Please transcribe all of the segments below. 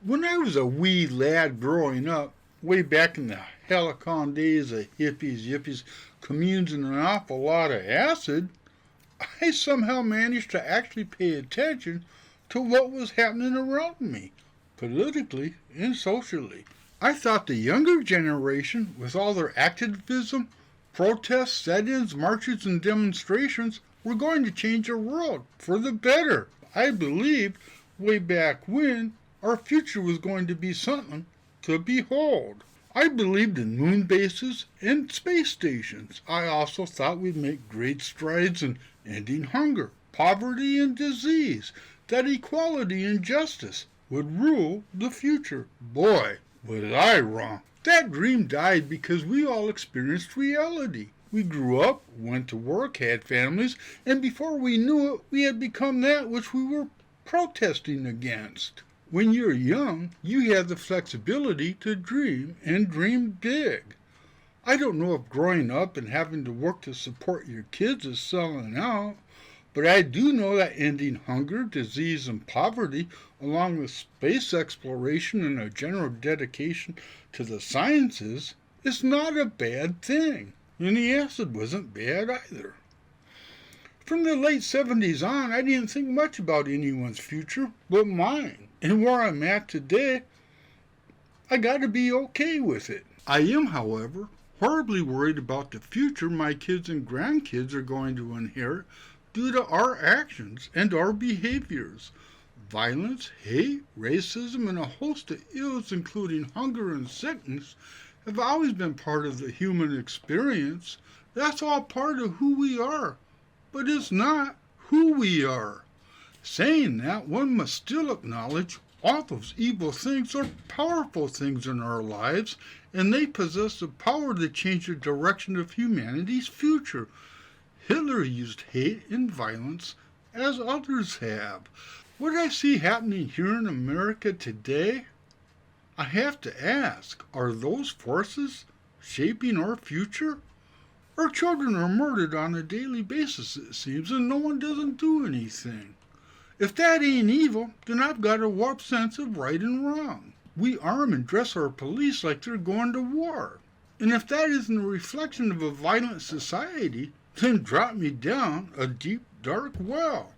When I was a wee lad growing up, way back in the halcyon days of hippies, yippies, communes, and an awful lot of acid, I somehow managed to actually pay attention to what was happening around me, politically and socially. I thought the younger generation, with all their activism, protests, sit-ins, marches, and demonstrations, were going to change the world for the better. I believed, way back when, our future was going to be something to behold. I believed in moon bases and space stations. I also thought we'd make great strides in ending hunger, poverty, and disease, that equality and justice would rule the future. Boy, was I wrong. That dream died because we all experienced reality. We grew up, went to work, had families, and before we knew it, we had become that which we were protesting against. When you're young, you have the flexibility to dream and dream big. I don't know if growing up and having to work to support your kids is selling out, but I do know that ending hunger, disease, and poverty, along with space exploration and a general dedication to the sciences, is not a bad thing. And the acid wasn't bad either. From the late 70s on, I didn't think much about anyone's future but mine. And where I'm at today, I gotta be okay with it. I am, however, horribly worried about the future my kids and grandkids are going to inherit due to our actions and our behaviors. Violence, hate, racism, and a host of ills, including hunger and sickness, have always been part of the human experience. That's all part of who we are, but it's not who we are. Saying that, one must still acknowledge all those evil things are powerful things in our lives, and they possess the power to change the direction of humanity's future. Hitler used hate and violence as others have. What I see happening here in America today, I have to ask, are those forces shaping our future? Our children are murdered on a daily basis, it seems, and no one doesn't do anything. If that ain't evil, then I've got a warped sense of right and wrong. We arm and dress our police like they're going to war. And if that isn't a reflection of a violent society, then drop me down a deep, dark well.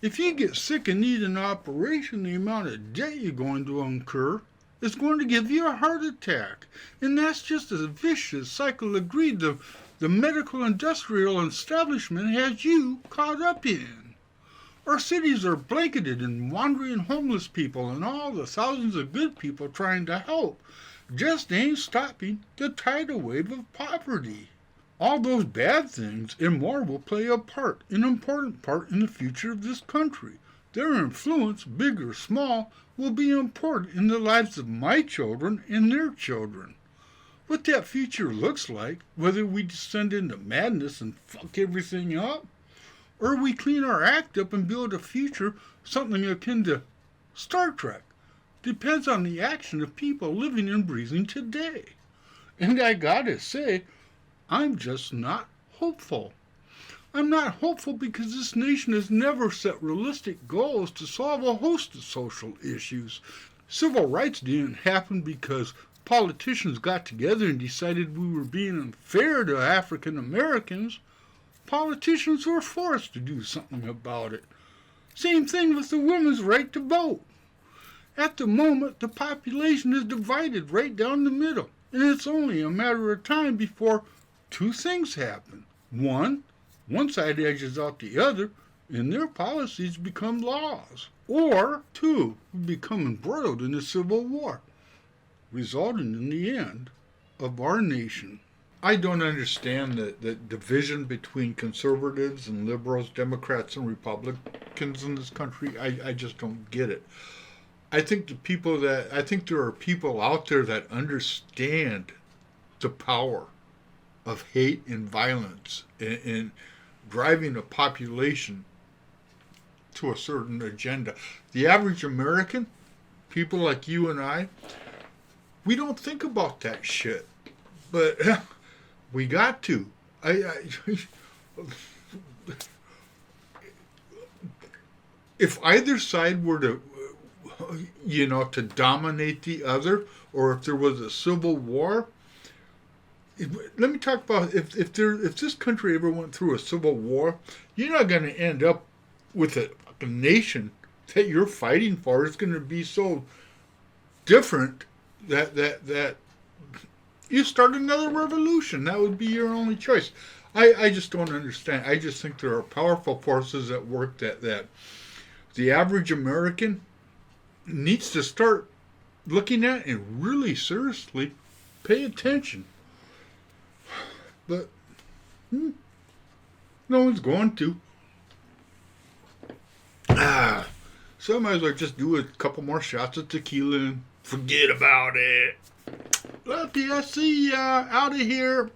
If you get sick and need an operation, the amount of debt you're going to incur is going to give you a heart attack. And that's just a vicious cycle of greed the medical industrial establishment has you caught up in. Our cities are blanketed in wandering homeless people, and all the thousands of good people trying to help just ain't stopping the tidal wave of poverty. All those bad things and more will play a part, an important part in the future of this country. Their influence, big or small, will be important in the lives of my children and their children. What that future looks like, whether we descend into madness and fuck everything up, or we clean our act up and build a future something akin to Star Trek, depends on the action of people living and breathing today. And I gotta say, I'm just not hopeful. I'm not hopeful because this nation has never set realistic goals to solve a host of social issues. Civil rights didn't happen because politicians got together and decided we were being unfair to African Americans. Politicians were forced to do something about it. Same thing with the women's right to vote. At the moment, the population is divided right down the middle, and it's only a matter of time before two things happen. One side edges out the other, and their policies become laws. Or two, we become embroiled in a civil war, resulting in the end of our nation. I don't understand the division between conservatives and liberals, Democrats and Republicans in this country. I just don't get it. I think there are people out there that understand the power of hate and violence and driving a population to a certain agenda. The average American, people like you and I, we don't think about that shit. But we got to. If either side were to to dominate the other, or if there was a civil war. Let me talk about if this country ever went through a civil war, you're not going to end up with a nation that you're fighting for. It's going to be so different that you start another revolution. That would be your only choice. I just don't understand. I just think there are powerful forces at work that the average American needs to start looking at and really seriously pay attention. But no one's going to. So I might as well just do a couple more shots of tequila and forget about it. Lucky, I see ya. Out of here.